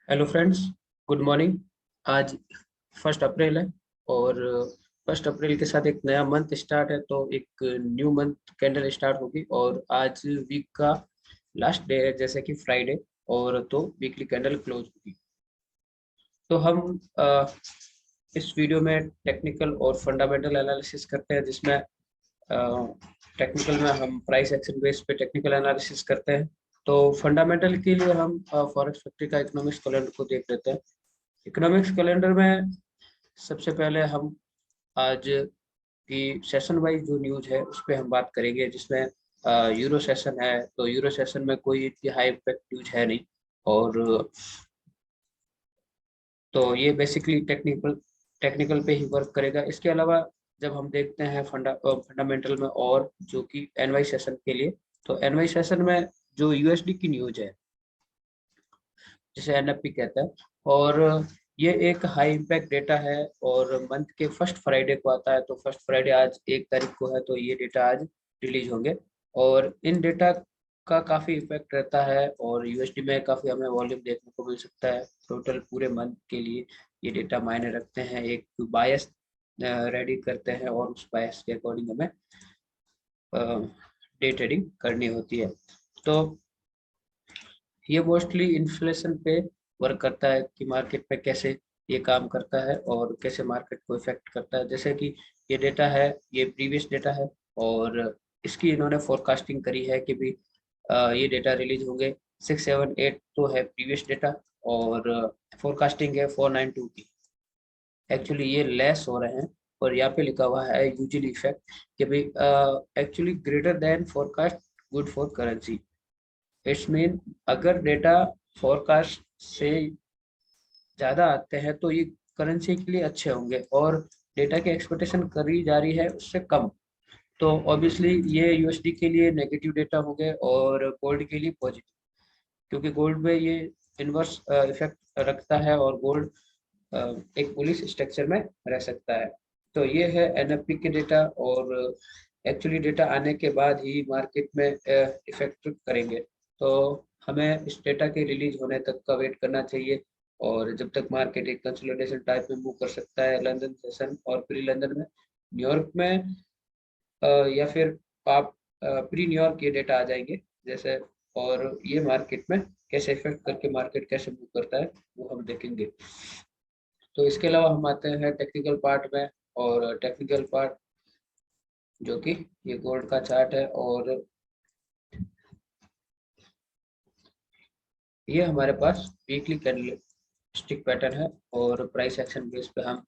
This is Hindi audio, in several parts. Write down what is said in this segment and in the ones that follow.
Hello friends, good morning. आज 1 अप्रैल है और 1 अप्रैल के साथ एक नया मंथ स्टार्ट है, तो एक न्यू मंथ कैंडल स्टार्ट होगी। और आज वीक का लास्ट डे है, जैसे कि फ्राइडे, और तो वीकली कैंडल क्लोज होगी। तो हम इस वीडियो में टेक्निकल और फंडामेंटल एनालिसिस करते हैं, जिसमें टेक्निकल में हम प्राइस एक्शन बेस पे टेक्निकल एनालिसिस करते हैं। तो फंडामेंटल के लिए हम फॉरेक्स फैक्ट्री का इकोनॉमिक्स कैलेंडर को देख लेते हैं। इकोनॉमिक्स कैलेंडर में सबसे पहले हम आज की सेशन वाइज जो न्यूज है उस पर हम बात करेंगे, जिसमें यूरो सेशन है। तो यूरो सेशन में कोई इतनी हाई इम्पैक्ट न्यूज है नहीं, और तो ये बेसिकली टेक्निकल टेक्निकल पे ही वर्क करेगा। इसके अलावा जब हम देखते हैं फंडामेंटल में, और जो कि एनवाई सेशन के लिए, तो एनवाई सेशन में जो यूएसडी की न्यूज है, जिसे एनएफपी कहते हैं, और ये एक हाई इम्पैक्ट डेटा है और मंथ के फर्स्ट फ्राइडे को आता है। तो फर्स्ट फ्राइडे आज 1 तारीख को है, तो ये डेटा आज रिलीज होंगे। और इन डेटा का काफ़ी इफेक्ट रहता है, और यूएसडी में काफ़ी हमें वॉल्यूम देखने को मिल सकता है। टोटल पूरे मंथ के लिए ये डेटा मायने रखते हैं, एक बायस रेडी करते हैं, और उस बायस के अकॉर्डिंग हमें डे ट्रेडिंग करनी होती है। तो ये मोस्टली इन्फ्लेशन पे वर्क करता है कि मार्केट पे कैसे ये काम करता है और कैसे मार्केट को इफेक्ट करता है। जैसे कि ये डेटा है, ये प्रीवियस डेटा है, और इसकी इन्होंने फोरकास्टिंग करी है कि भी ये डेटा रिलीज होंगे 678, तो है प्रीवियस डेटा, और फोरकास्टिंग है 492 की। एक्चुअली ये लेस हो रहे हैं, और यहाँ पे लिखा हुआ है यूजुअली इफेक्ट कि भाई actually greater than forecast good for currency. It's mean अगर डेटा फोरकास्ट से ज़्यादा आते हैं तो ये करेंसी के लिए अच्छे होंगे, और डेटा की एक्सपेक्टेशन करी जा रही है उससे कम, तो ऑब्वियसली ये यूएसडी के लिए नेगेटिव डेटा होंगे और गोल्ड के लिए पॉजिटिव, क्योंकि गोल्ड में ये इन्वर्स इफेक्ट रखता है, और गोल्ड एक बुलिश स्ट्रक्चर में रह सकता है। तो ये है एनएफपी के डेटा, और एक्चुअली डेटा आने के बाद ही मार्केट में इफेक्ट करेंगे। तो हमें इस डेटा के रिलीज होने तक का वेट करना चाहिए, और जब तक मार्केट एक कंसोलिडेशन टाइप में मूव कर सकता है लंदन सेशन और प्री लंदन में। न्यूयॉर्क में या फिर आप प्री न्यूयॉर्क ये डेटा आ जाएंगे जैसे, और ये मार्केट में कैसे इफेक्ट करके मार्केट कैसे मूव करता है वो हम देखेंगे। तो इसके अलावा हम आते हैं टेक्निकल पार्ट में, और टेक्निकल पार्ट जो कि ये गोल्ड का चार्ट है, और ये हमारे पास वीकली कैंडलस्टिक पैटर्न है, और प्राइस एक्शन बेस पे हम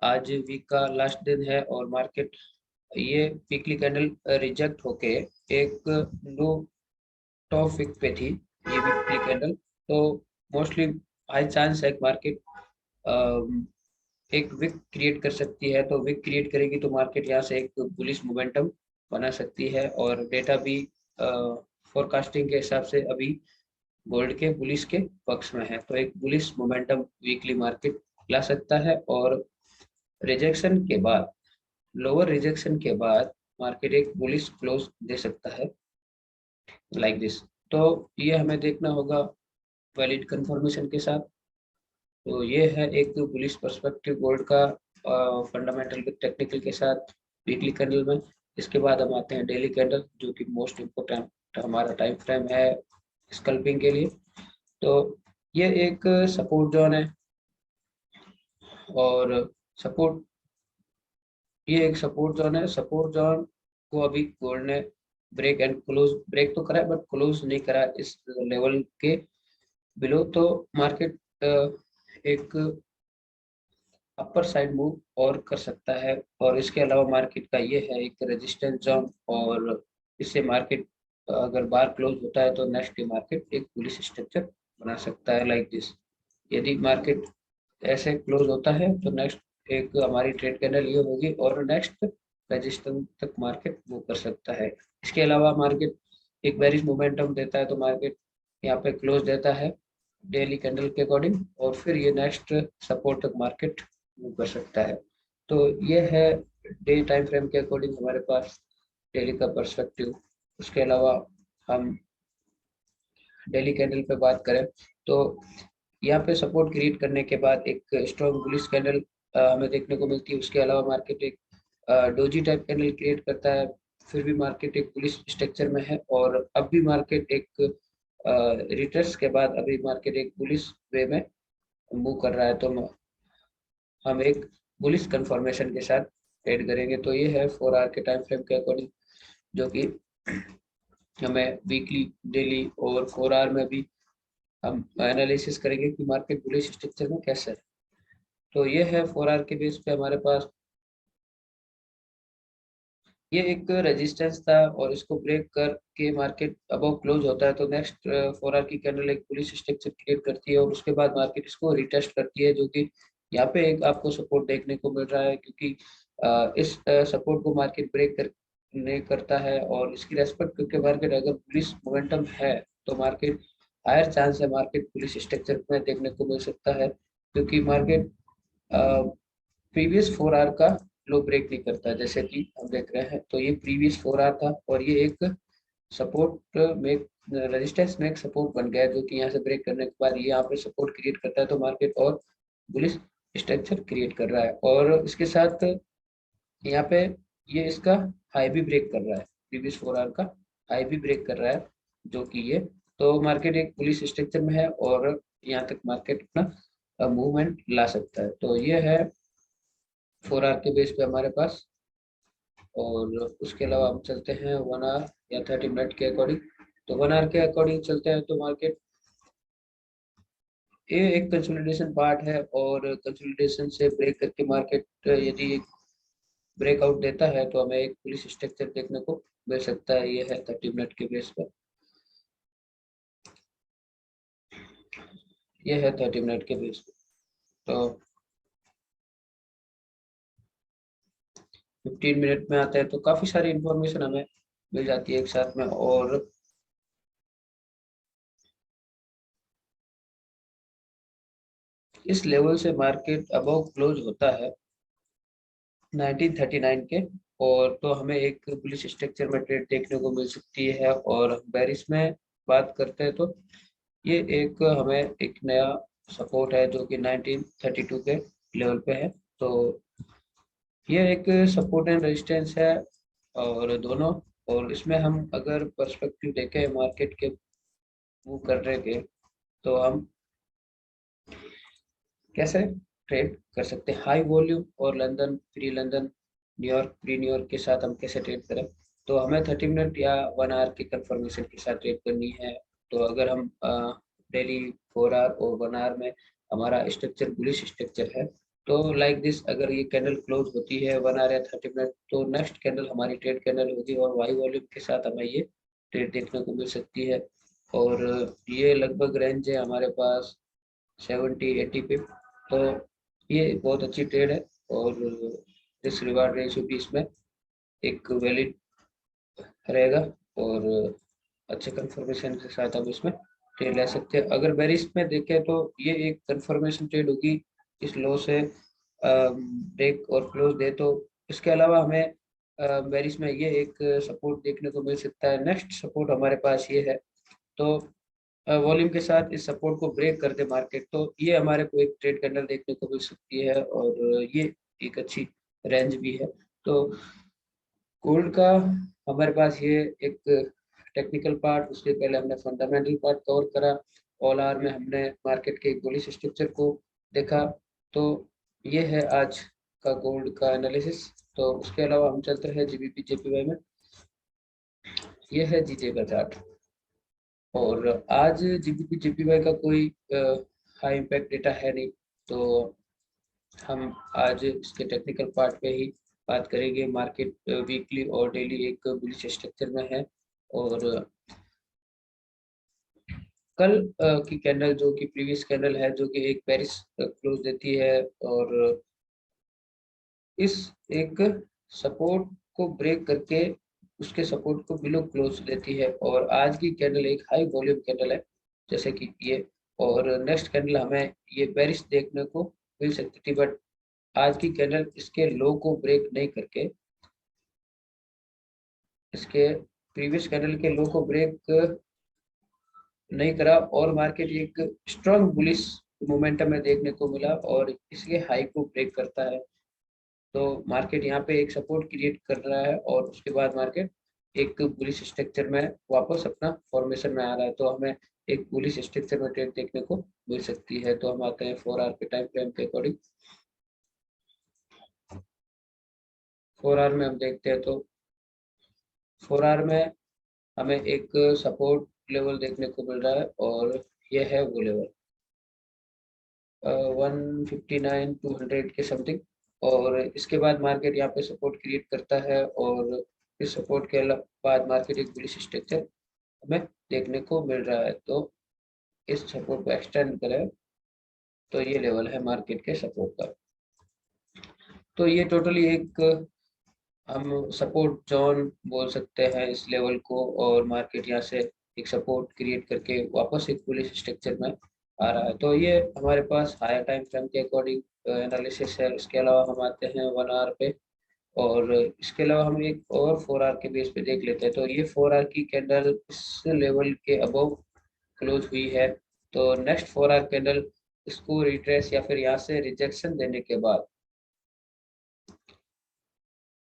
आज वीक का लास्ट दिन है, और मार्केट ये वीकली कैंडल रिजेक्ट होके एक लो टॉप वीक पे थी ये वीकली कैंडल। तो मोस्टली हाई चांस है मार्केट एक विक क्रिएट कर सकती है। तो विक क्रिएट करेगी तो मार्केट यहाँ से एक बुलिश मोमेंटम बना सकती है, और डेटा भी फोरकास्टिंग के हिसाब से अभी गोल्ड के बुलिश के पक्ष में है, तो एक बुलिश मोमेंटम वीकली मार्केट ला सकता है। और रिजेक्शन के बाद, लोअर रिजेक्शन के बाद मार्केट एक बुलिश क्लोज दे सकता है लाइक दिस। तो ये हमें देखना होगा वैलिड कंफर्मेशन के साथ। तो ये है एक बुलिश पर्सपेक्टिव गोल्ड का फंडामेंटल विद टेक्निकल के साथ वीकली कैंडल में। इसके बाद हम आते हैं डेली कैंडल, जो कि मोस्ट इम्पोर्टेंट हमारा टाइम फ्रेम है स्कल्पिंग के लिए। तो ये एक सपोर्ट जोन है, और सपोर्ट ये एक सपोर्ट जोन है। सपोर्ट जोन को अभी गोल्ड ने ब्रेक एंड क्लोज, ब्रेक तो करा है बट क्लोज नहीं करा इस लेवल के बिलो। तो मार्केट एक अपर साइड मूव और कर सकता है। और इसके अलावा मार्केट का ये है एक रेजिस्टेंस जोन, और इससे मार्केट अगर बार क्लोज होता है तो नेक्स्ट डे मार्केट एक बुलिश स्ट्रक्चर बना सकता है लाइक दिस। यदि मार्केट ऐसे क्लोज होता है तो नेक्स्ट एक हमारी ट्रेड कैंडल ये होगी, और नेक्स्ट रेजिस्टेंस तक मार्केट मूव कर सकता है। इसके अलावा मार्केट एक बेरिश मोमेंटम देता है, तो मार्केट यहाँ पे क्लोज देता है डेली कैंडल के अकॉर्डिंग, और फिर ये नेक्स्ट सपोर्ट तक मार्केट मूव कर सकता है। तो ये है डे टाइम फ्रेम के अकॉर्डिंग हमारे पास डेली का पर्सपेक्टिव। उसके अलावा हम डेली कैंडल पे बात करें तो यहाँ पे सपोर्ट क्रिएट करने के बाद एक स्ट्रॉन्ग बुलिश कैंडल हमें देखने को मिलती है। उसके अलावा मार्केट एक डोजी टाइप कैंडल क्रिएट करता है, फिर भी मार्केट एक बुलिश स्ट्रक्चर में है, और अब भी मार्केट एक रिट्रेस के बाद अभी मार्केट एक बुलिश वे में मूव कर रहा है। तो हम एक बुलिश कंफर्मेशन के साथ ट्रेड करेंगे। तो ये है 4 आवर के टाइम फ्रेम के अकॉर्डिंग, जो कि हमें वीकली, डेली और 4 आवर में भी हम एनालिसिस करेंगे कि मार्केट बुलिश स्ट्रक्चर में कैसा है। तो ये है 4 आवर के बेस पे हमारे पास ये एक रेजिस्टेंस था, और इसको ब्रेक करके मार्केट अबव क्लोज होता है तो नेक्स्ट 4 आवर की कैंडल एक बुलिश स्ट्रक्चर क्रिएट करती है, और उसके बाद मार्केट इसको रिटेस्ट करती है, जो कि यहाँ पे एक आपको सपोर्ट देखने को मिल रहा है, क्योंकि इस सपोर्ट को मार्केट ब्रेक करने करता है, और इसकी रेस्पेक्ट करके मार्केट अगर बुलिश मोमेंटम है तो मार्केट हायर चांस है मार्केट बुलिश स्ट्रक्चर में देखने को मिल सकता है, क्योंकि मार्केट प्रीवियस 4 आवर का लो ब्रेक नहीं करता है, जैसे कि हम देख रहे हैं। तो ये प्रीवियस 4 आवर था, और ये एक सपोर्ट में रेजिस्टेंस में एक सपोर्ट बन गया, जो कि यहाँ से ब्रेक करने के बाद ये यहाँ पे सपोर्ट क्रिएट करता है, तो मार्केट और बुलिश स्ट्रक्चर क्रिएट कर रहा है। और इसके साथ यहाँ पे ये इसका हाई भी ब्रेक कर रहा है, प्रीवियस 4 आवर का हाई भी ब्रेक कर रहा है, जो कि ये, तो मार्केट एक बुलिश स्ट्रक्चर में है, और यहाँ तक मार्केट अपना मूवमेंट ला सकता है। तो ये है 4 आवर के बेस पे हमारे पास। और उसके अलावा हम चलते हैं 1 आवर या 30 मिनट के अकॉर्डिंग। तो 1 आवर के अकॉर्डिंग चलते हैं तो मार्केट ये एक कंसोलिडेशन पार्ट है, और कंसोलिडेशन से ब्रेक करके मार्केट यदि एक ब्रेकआउट देता है तो हमें एक बुलिश स्ट्रक्चर देखने को मिल सकता है। ये है 30 मिनट के बेस पर, ये है 30 मिनट के बेस पर। तो 15 मिनट में आते हैं तो काफी सारी इंफॉर्मेशन हमें मिल जाती है एक साथ में। और इस लेवल से मार्केट अबव क्लोज होता है 1939 के, और तो हमें एक बुलिश स्ट्रक्चर में ट्रेड देखने को मिल सकती है। और बेरिश में बात करते हैं तो ये एक हमें एक नया सपोर्ट है, जो कि 1932 के लेवल पे है। तो ये एक सपोर्ट एंड रेजिस्टेंस है, और दोनों, और इसमें हम अगर पर्सपेक्टिव देखें मार्केट के मूव करने के, तो हम कैसे ट्रेड कर सकते हैं हाई वॉल्यूम और London pre London, New York pre New York के साथ हम कैसे ट्रेड करें। तो हमें 30 मिनट या 1 आवर की कंफर्मेशन के साथ ट्रेड करनी है। तो अगर हम डेली 4 आवर और 1 आवर में हमारा स्ट्रक्चर बुलिश स्ट्रक्चर है, तो लाइक दिस अगर ये कैंडल क्लोज होती है 1 आवर या 30 मिनट, तो नेक्स्ट कैंडल हमारी ट्रेड कैंडल होगी, और वाई वॉल्यूम के साथ हमें ये ट्रेड देखने को मिल सकती है। और ये लगभग रेंज है हमारे पास 70-80 पे। तो ये बहुत अच्छी ट्रेड है, और रिस्क रिवार्ड रेशियो भी इसमें एक वैलिड रहेगा, और अच्छे कंफर्मेशन के साथ हम इसमें ट्रेड ले सकते हैं। अगर बेरिश में देखें तो ये एक कंफर्मेशन ट्रेड होगी, इस लो से ब्रेक और क्लोज दे तो। इसके अलावा हमें बेरिश में ये एक सपोर्ट देखने को मिल सकता है। नेक्स्ट सपोर्ट हमारे पास ये है, तो वॉल्यूम के साथ इस सपोर्ट को ब्रेक कर दे मार्केट, तो ये हमारे को एक ट्रेड कैंडल देखने को मिल सकती है, और ये एक अच्छी रेंज भी है। तो गोल्ड का हमारे पास ये एक टेक्निकल पार्ट, उसके पहले हमने फंडामेंटल पार्ट कवर करा। ऑल आवर में हमने मार्केट के बुलिश स्ट्रक्चर को देखा। तो ये है आज का गोल्ड का एनालिसिस। तो उसके अलावा हम चलते हैं जीबीपी जेपीवाई में। ये है जीजे का चार्ट, और आज जीबीपी जेपीवाई का कोई हाई इम्पैक्ट डेटा है नहीं, तो हम आज इसके टेक्निकल पार्ट पे ही बात करेंगे। मार्केट वीकली और डेली एक बुलिश स्ट्रक्चर में है, और कल की कैंडल जो कि प्रीवियस कैंडल है, जो कि एक पेरिस क्लोज देती है, और इस एक सपोर्ट को ब्रेक करके उसके सपोर्ट को बिलो क्लोज देती है, और आज की कैंडल एक हाई वॉल्यूम कैंडल है, जैसे कि ये। और नेक्स्ट कैंडल हमें ये पेरिस देखने को मिल सकती थी, बट आज की कैंडल इसके लो को ब्रेक नहीं करके इसके प्रीवियस कैंडल के लो को ब्रेक नहीं करा, और मार्केट एक स्ट्रॉन्ग बुलिश मोमेंटम में देखने को मिला और इसके हाई को ब्रेक करता है, तो मार्केट यहाँ पे एक सपोर्ट क्रिएट कर रहा है और उसके बाद मार्केट एक बुलिश स्ट्रक्चर में वापस अपना फॉर्मेशन में आ रहा है। तो हमें एक बुलिश स्ट्रक्चर में ट्रेड देखने को मिल सकती है। तो हम आते हैं 4 आवर के टाइम फ्रेम के अकॉर्डिंग। 4 आवर में हम देखते हैं तो 4 आवर में हमें एक सपोर्ट लेवल देखने को मिल रहा है और यह है वो लेवल 159-200 के समथिंग। और इसके बाद मार्केट यहाँ पे सपोर्ट क्रिएट करता है और इस सपोर्ट के बाद मार्केट एक बुलिश स्ट्रक्चर हमें देखने को मिल रहा है। तो इस सपोर्ट को एक्सटेंड करें तो ये लेवल है मार्केट के सपोर्ट का। तो ये टोटली एक हम सपोर्ट जोन बोल सकते हैं इस लेवल को, और मार्केट यहाँ से एक सपोर्ट क्रिएट करके वापस एक बुलिश स्ट्रक्चर में आ रहा है। तो ये हमारे पास हायर टाइम फ्रेम के अकॉर्डिंग एनालिसिस है। इसके अलावा हम आते हैं 1 आवर पे, और इसके अलावा हम एक और 4 आवर के बेस पे देख लेते हैं। तो ये 4 आवर की कैंडल इस लेवल के अबव क्लोज हुई है। तो नेक्स्ट 4 आवर कैंडल इसको रिट्रेस या फिर यहाँ से रिजेक्शन देने के बाद,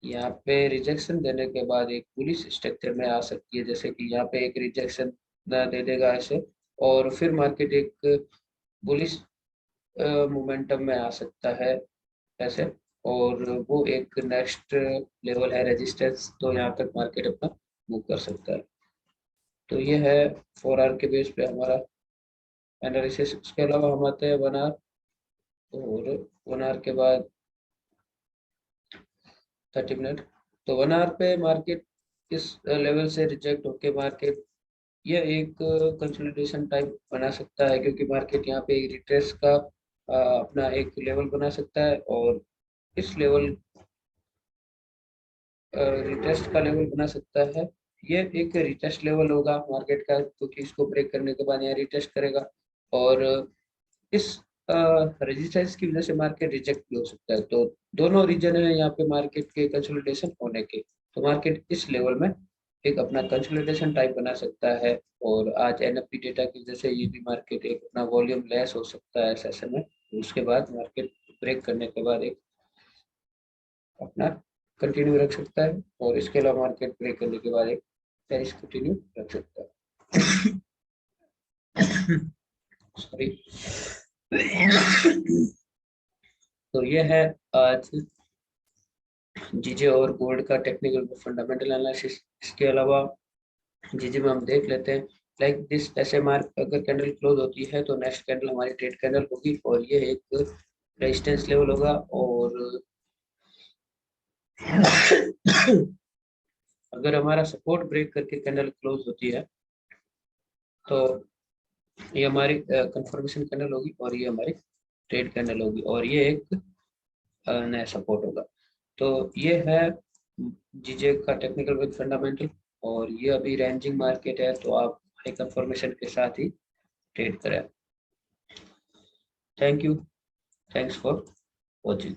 यहाँ पे रिजेक्शन देने के बाद एक बुलिश स्ट्रक्चर में आ सकती है। जैसे कि यहाँ पे एक रिजेक्शन दे देगा ऐसे, और फिर मार्केट एक बुलिश मोमेंटम में आ सकता है ऐसे, और वो एक नेक्स्ट लेवल है रेजिस्टेंस। तो यहाँ तक मार्केट अपना मूव कर सकता है। तो ये है 4 आवर के बेस पे हमारा एनालिसिस। इसके अलावा हम आते हैं 1 आवर, और 1 आवर के बाद 30 मिनट। तो 1 आवर पे मार्केट इस लेवल से रिजेक्ट होके मार्केट ये एक कंसोलिडेशन टाइप बना सकता है, क्योंकि मार्केट यहाँ पे एक रिट्रेस का अपना एक लेवल बना सकता है, और इस लेवल रिटेस्ट का लेवल बना सकता है। ये एक रिटेस्ट लेवल होगा मार्केट का, क्योंकि इसको ब्रेक करने के बाद यहाँ रिटेस्ट करेगा, और इस रेजिस्टेंस की वजह से मार्केट रिजेक्ट भी हो सकता है। तो दोनों रीजन है यहाँ पे मार्केट के कंसोलिडेशन होने के। तो मार्केट इस लेवल में एक अपना कंसोलिडेशन टाइप बना सकता है, और आज एनएफपी डेटा की वजह से ये भी मार्केट एक अपना वॉल्यूम लेस हो सकता है सेशन में। उसके बाद मार्केट ब्रेक करने के बाद एक अपना कंटिन्यू रख सकता है, और इसके अलावा मार्केट ब्रेक करने के बाद एक बेरिश कंटिन्यू रख सकता है। सॉरी। तो ये है आज जीजे और गोल्ड का टेक्निकल फंडामेंटल एनालिसिस। इसके अलावा जीजे में हम देख लेते हैं लाइक दिस, ऐसे मार्क अगर कैंडल क्लोज होती है तो नेक्स्ट कैंडल हमारी ट्रेड कैंडल होगी, और ये एक रेजिस्टेंस लेवल होगा। और अगर हमारा सपोर्ट ब्रेक करके कैंडल क्लोज होती है तो ये हमारी कंफर्मेशन कैंडल होगी, और ये हमारी ट्रेड कैंडल होगी, और ये एक नया सपोर्ट होगा। तो ये है जीजे का टेक्निकल विद फंडामेंटल, और ये अभी रेंजिंग मार्केट है, तो आप हाई कंफर्मेशन के साथ ही ट्रेड करें। Thank you, thanks for watching.